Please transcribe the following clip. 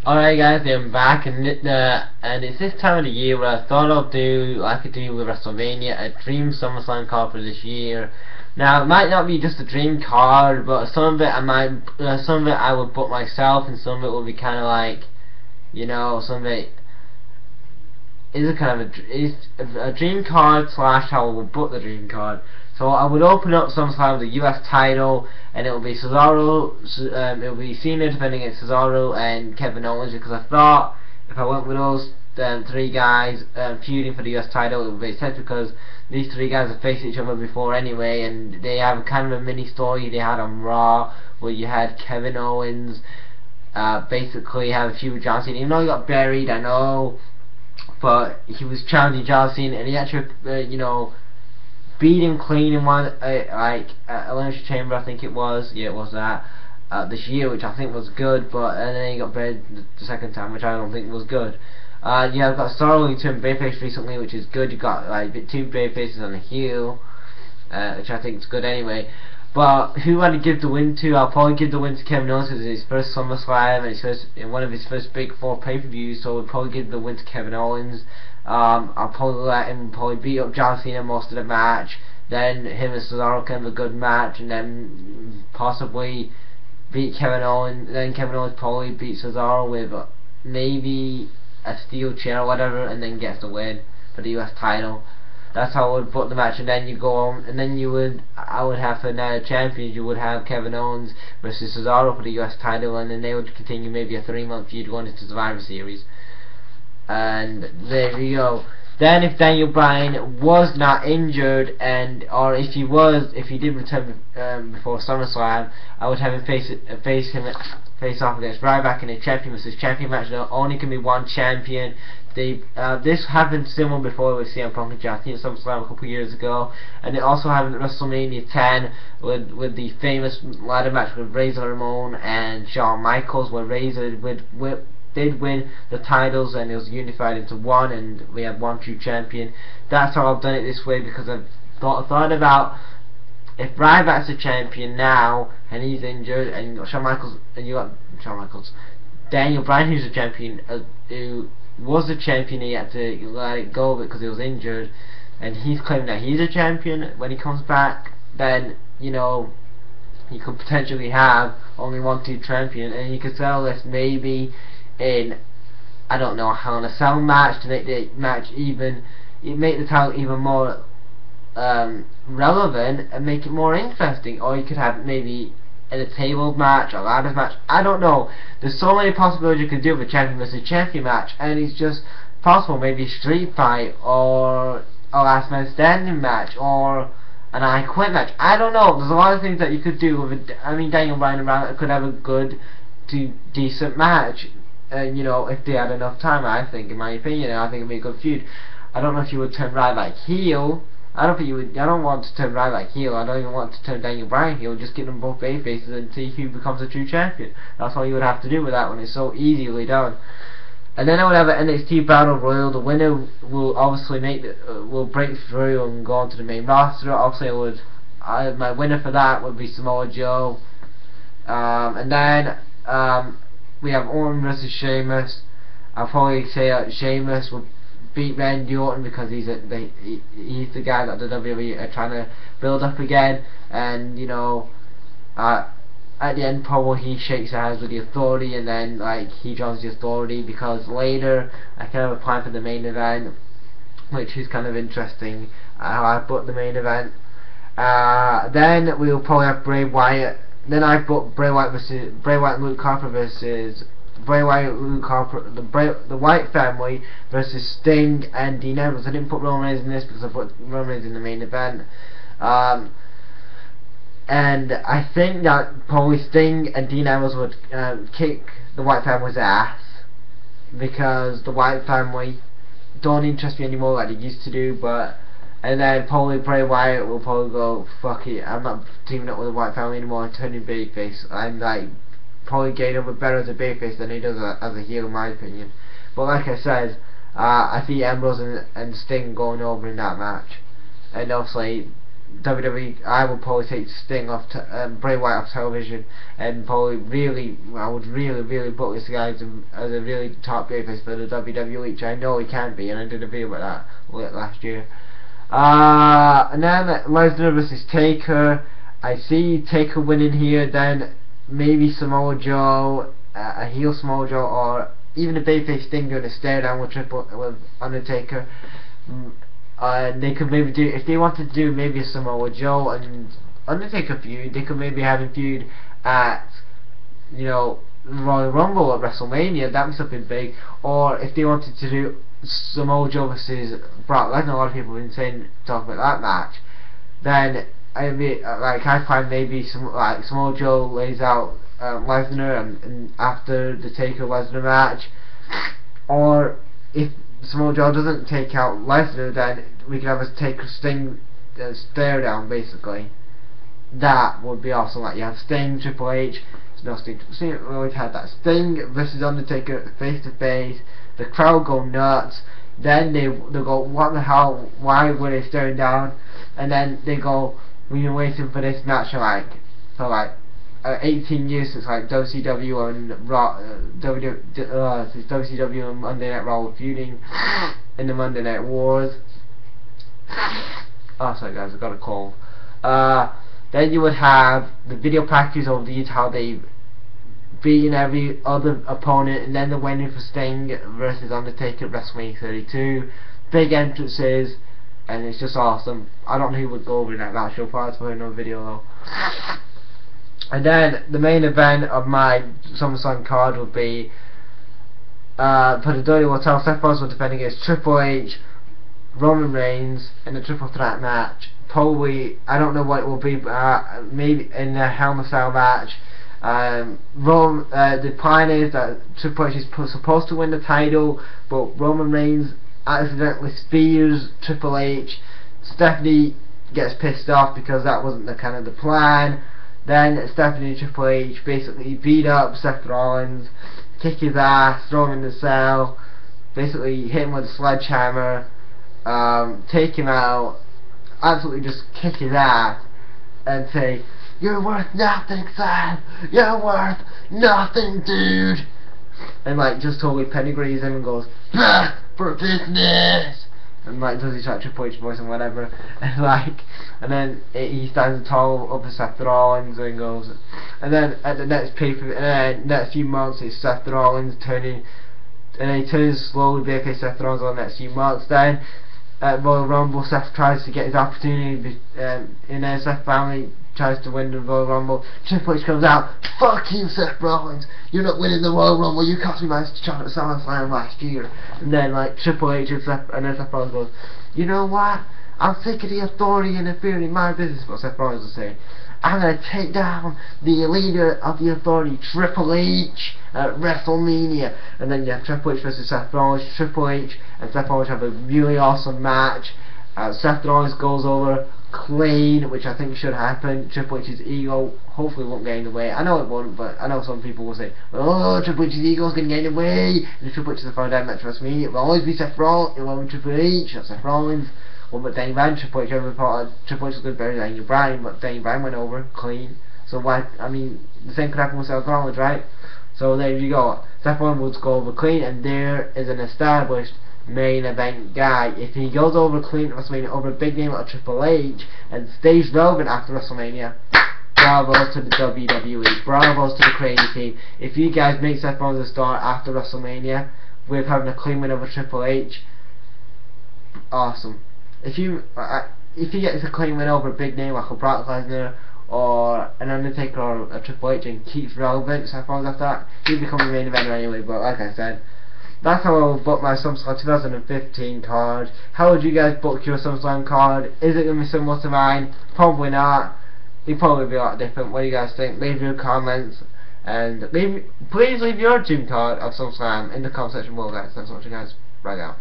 Alright guys, I'm back and it's this time of the year where I thought I'll do like I do with WrestleMania, a dream SummerSlam card for this year. Now it might not be just a dream card, but some of it some of it I would book myself, and some of it will be kind of like, some of it is a kind of a dream card slash how I would book the dream card. So I would open up SummerSlam with the US title, and it will be Cesaro. It will be Cena defending against Cesaro and Kevin Owens, because I thought if I went with those three guys feuding for the US title, it would make sense, because these three guys have faced each other before anyway, and they have kind of a mini story they had on Raw, where you had Kevin Owens basically have a feud with John Cena, even though he got buried, I know, but he was challenging John Cena, and he actually, beat him clean in one, Elimination Chamber, I think it was. Yeah, it was that. This year, which I think was good, and then he got buried the second time, which I don't think was good. Yeah, I've got Starling turned babyface recently, which is good. You got like two babyfaces on a heel, which I think is good anyway. But who I'd give the win to? I'll probably give the win to Kevin Owens, because it's his first SummerSlam and one of his first big four pay-per-views. So I'll probably give the win to Kevin Owens. I'll probably let him beat up John Cena most of the match. Then him and Cesaro can have a good match, and then possibly beat Kevin Owens. Then Kevin Owens probably beat Cesaro with maybe a steel chair or whatever, and then gets the win for the US title. That's how I would put the match, and then you go on, and then I would have for now champions. You would have Kevin Owens versus Cesaro for the US title, and then they would continue maybe a 3-month feud going into Survivor Series. And there you go. Then if Daniel Bryan was not injured, or if he did return before SummerSlam, I would have him face off against Ryback in a champion versus champion match. There only can be one champion. This happened similar before with CM Punk and John Cena at SummerSlam a couple of years ago, and it also happened at WrestleMania 10 with the famous ladder match with Razor Ramon and Shawn Michaels, where Razor did win the titles, and it was unified into one, and we had one true champion. That's how I've done it this way, because I've thought about, if Ryback's a champion now and he's injured, and you got Shawn Michaels, Daniel Bryan, who's a champion, who was a champion, he had to let it go because he was injured, and he's claiming that he's a champion when he comes back. Then you could potentially have only one true champion, and you could sell this maybe in, I don't know, Hell in a Cell match to make the match make the title even more relevant and make it more interesting. Or you could have maybe in a table match, a ladder match, I don't know. There's so many possibilities you could do with a champion versus champion match, and it's just possible. Maybe a street fight, or a last man standing match, or an I Quit match. I don't know. There's a lot of things that you could do with Daniel Bryan and Ryback could have a good to decent match. If they had enough time, I think, in my opinion, I think it'd be a good feud. I don't know if you would turn Ryback heel. I don't want to turn Ryback heel. I don't even want to turn Daniel Bryan heel. Just get them both babyfaces and see who becomes a true champion. That's all you would have to do with that one. It's so easily done. And then I would have an NXT Battle Royal. The winner will obviously will break through and go on to the main roster. Obviously, my winner for that would be Samoa Joe. And then we have Orton versus Sheamus. I'll probably say Sheamus would beat Randy Orton, because he's the guy that the WWE are trying to build up again, and at the end probably he shakes hands with the Authority, and then he joins the Authority, because later I kind of have a plan for the main event, which is kind of interesting how I booked the main event. Then we'll probably have Bray Wyatt. Then I booked Bray Wyatt and Luke Harper versus Bray Wyatt, Luke Harper, the Wyatt family versus Sting and Dean Ambrose. I didn't put Roman Reigns in this because I put Roman Reigns in the main event. And I think that probably Sting and Dean Ambrose would kick the Wyatt family's ass, because the Wyatt family don't interest me anymore like they used to do. And then probably Bray Wyatt will probably go, fuck it, I'm not teaming up with the Wyatt family anymore, I'm turning babyface. I'm probably getting over better as a babyface than he does as a heel, in my opinion. But like I said, I see Ambrose and Sting going over in that match. And obviously WWE, I would probably take Sting off, Bray Wyatt off television, and probably I would really book this guy as a really top babyface for the WWE, which I know he can be, and I did a video about that last year. And then Lesnar versus Taker. I see Taker winning here, then maybe Samoa Joe, a heel Samoa Joe, or even a babyface Sting doing a stare down with Undertaker. They could maybe do, if they wanted to do maybe a Samoa Joe and Undertaker feud, they could maybe have him feud at, you know, Royal Rumble at WrestleMania. That was something big. Or if they wanted to do Samoa Joe versus Brock Lesnar, a lot of people have been saying, talking about that match, then I find maybe Samoa Joe lays out Lesnar and after the Taker Lesnar match, or if Samoa Joe doesn't take out Lesnar, then we can have a Taker Sting stare down basically. That would be awesome. Like you have Sting, Triple H. No Sting. We always had that Sting versus Undertaker face to face. The crowd go nuts. Then they go, what the hell? Why were they staring down? And then they go, we've been waiting for this match for 18 years since WCW and Raw, since WCW and Monday Night Raw were feuding in the Monday Night Wars. Oh, sorry guys, I got a cold. Then you would have the video packages of these, how they beating every other opponent, and then the winning for Sting versus Undertaker at WrestleMania 32. Big entrances, and it's just awesome. I don't know who would go over that match. You'll probably put another video though. And then the main event of my SummerSlam card would be for the WWE World Title, Seth Rollins will defend against Triple H, Roman Reigns in a triple threat match. Probably, I don't know what it will be, but maybe in a Hell in a Cell match. The plan is that Triple H is supposed to win the title, but Roman Reigns accidentally spears Triple H. Stephanie gets pissed off because that wasn't the plan. Then Stephanie and Triple H basically beat up Seth Rollins, kick his ass, throw him in the cell, basically hit him with a sledgehammer, take him out, absolutely just kick his ass, and say, "You're worth nothing, Seth! You're worth nothing, dude!" And just totally pedigrees him and goes, "Back for business!" And does his Triple H voice and whatever, and then he stands tall up to Seth Rollins and goes, and then at the next next few months it's Seth Rollins turning, and then he turns slowly back at Seth Rollins on the next few months. Then at Royal Rumble, Seth tries to get his opportunity, and then Seth finally tries to win the Royal Rumble. Triple H comes out, "Fuck you, Seth Rollins! You're not winning the Royal Rumble. You cost me my shot at SummerSlam last year." And then Triple H and Seth Rollins goes, "You know what? I'm sick of the authority interfering in my business." But Seth Rollins will say, "I'm gonna take down the leader of the authority, Triple H, at WrestleMania." And then you have Triple H versus Seth Rollins. Triple H and Seth Rollins have a really awesome match. Seth Rollins goes over clean, which I think should happen. Triple H's ego hopefully won't get in the way. I know it won't, but I know some people will say, "Oh, Triple H's ego's going to get in the way." And if Triple H is the third down match for WrestleMania, it will always be Seth Rollins. It will be Triple H, not Seth Rollins. Well, but Danny Bryan, Triple H ever thought Triple H was going to bury Danny Bryan, but Danny Bryan went over clean. So why? I mean, the same could happen with Seth Rollins, right? So there you go. Seth Rollins would go over clean, and there is an established main event guy. If he goes over clean at WrestleMania over a big name like Triple H and stays relevant after WrestleMania, bravo to the WWE, bravo to the creative team. If you guys make Seth Rollins a star after WrestleMania with having a clean win over Triple H, awesome. If he gets a clean win over a big name like a Brock Lesnar or an Undertaker or a Triple H and keeps relevant, Seth Rollins after that, he'll become the main eventer anyway. But like I said, that's how I will book my SummerSlam 2015 card. How would you guys book your SummerSlam card? Is it going to be similar to mine? Probably not. It'll probably be a lot different. What do you guys think? Leave your comments, and please leave your dream card of SummerSlam in the comment section below, guys. Thanks so much, guys. Right out.